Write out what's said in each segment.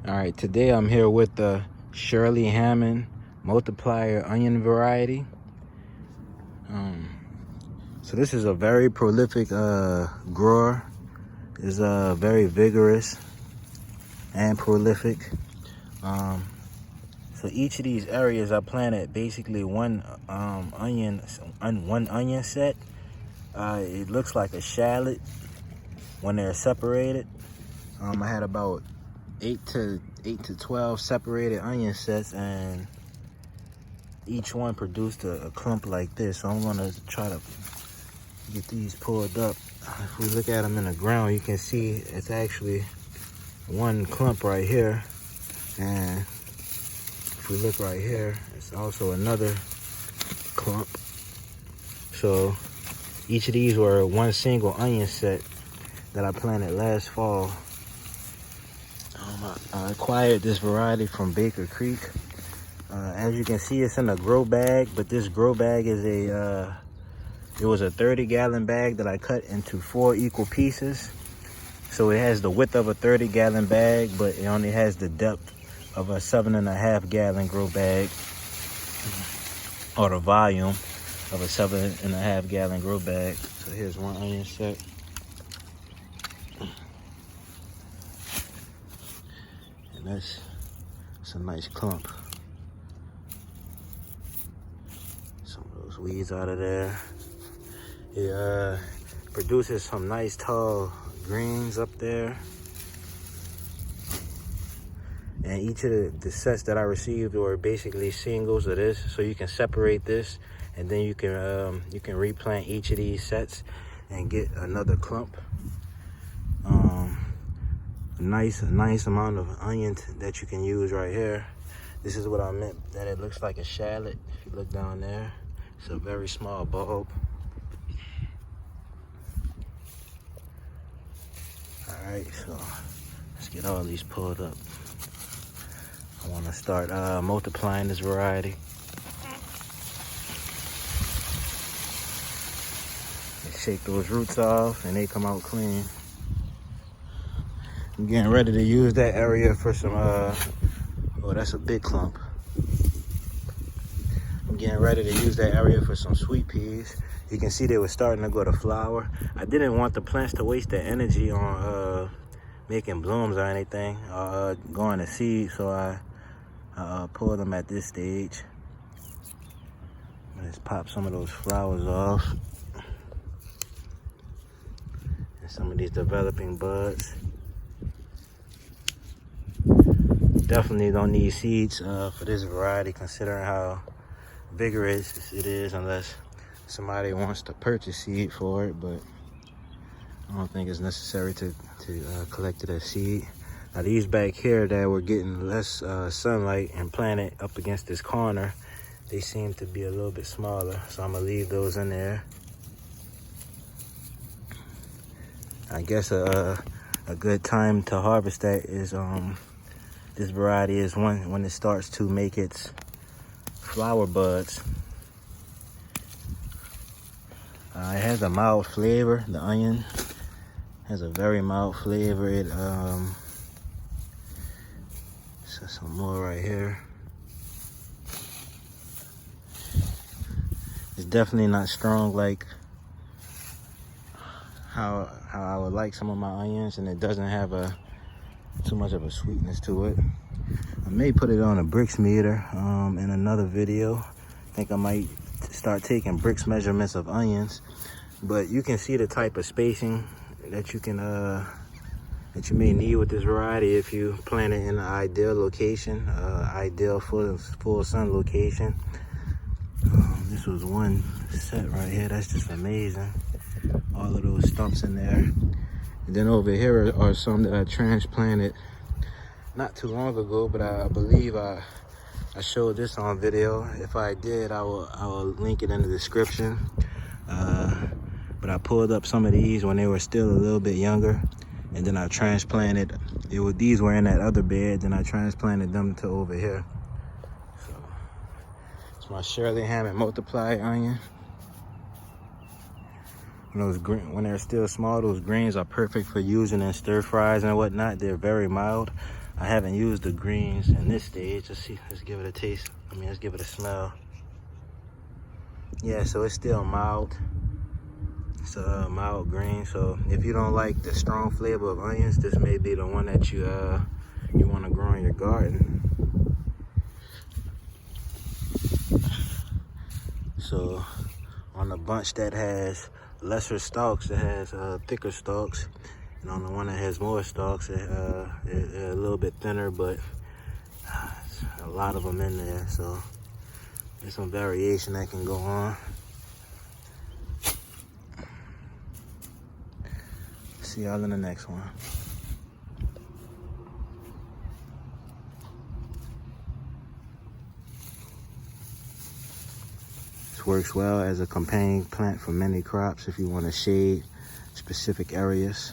All right, today I'm here with the Shirley Hammond Multiplier onion variety. So this is a very prolific grower. It's very vigorous and prolific. So each of these areas I planted basically one onion set. It looks like a shallot when they're separated. I had about 8 to 12 separated onion sets, and each one produced a clump like this. So I'm gonna try to get these pulled up. If we look at them in the ground, you can see it's actually one clump right here, and if we look right here, it's also another clump. So each of these were one single onion set that I planted last fall. I acquired this variety from Baker Creek. As you can see, it's in a grow bag, but this grow bag is it was a 30-gallon bag that I cut into 4 equal pieces. So it has the width of a 30-gallon bag, but it only has the depth of a 7.5-gallon grow bag, or the volume of a 7.5-gallon grow bag. So here's one onion set. And that's a nice clump. Some of those weeds out of there. It produces some nice tall greens up there. And each of the sets that I received were basically singles of this, so you can separate this, and then you can replant each of these sets and get another clump. A nice amount of onion that you can use right here. This is what I meant, that it looks like a shallot. If you look down there, it's a very small bulb. All right, so let's get all these pulled up. I want to start multiplying this variety. Shake those roots off and they come out clean. I'm getting ready to use that area for some, oh, that's a big clump. I'm getting ready to use that area for some sweet peas. You can see they were starting to go to flower. I didn't want the plants to waste their energy on making blooms or anything, going to seed, so I pulled them at this stage. Let's pop some of those flowers off. And some of these developing buds. Definitely don't need seeds for this variety, considering how vigorous it is, unless somebody wants to purchase seed for it, but I don't think it's necessary to collect it as seed. Now these back here that were getting less sunlight and planted up against this corner, they seem to be a little bit smaller, so I'm gonna leave those in there. I guess a good time to harvest that is this variety is when it starts to make its flower buds. It has a mild flavor. The onion has a very mild flavor. It so some more right here. It's definitely not strong like how I would like some of my onions, and it doesn't have too much of a sweetness to it. I may put it on a bricks meter in another video. I think I might start taking bricks measurements of onions, but you can see the type of spacing that you can that you may need with this variety if you plant it in an ideal location, ideal full sun location. This was one set right here. That's just amazing. All of those stumps in there. And then over here are some that I transplanted not too long ago, but I believe I showed this on video. If I did, I will link it in the description. But I pulled up some of these when they were still a little bit younger, and then I transplanted. These were in that other bed, and I transplanted them to over here. So it's my Shirley Hammond Multiplier onion. When they're still small, those greens are perfect for using in stir fries and whatnot. They're very mild. I haven't used the greens in this stage. Let's give it a taste. Let's give it a smell. Yeah, so it's still mild. It's a mild green. So if you don't like the strong flavor of onions, this may be the one that you want to grow in your garden. So on the bunch that has lesser stalks, it has thicker stalks. And on the one that has more stalks, it's a little bit thinner, but a lot of them in there. So there's some variation that can go on. See y'all in the next one. This works well as a companion plant for many crops if you want to shade specific areas.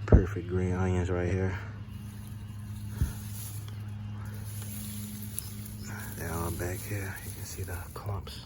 Perfect green onions right here. They're all back here. You can see the clumps.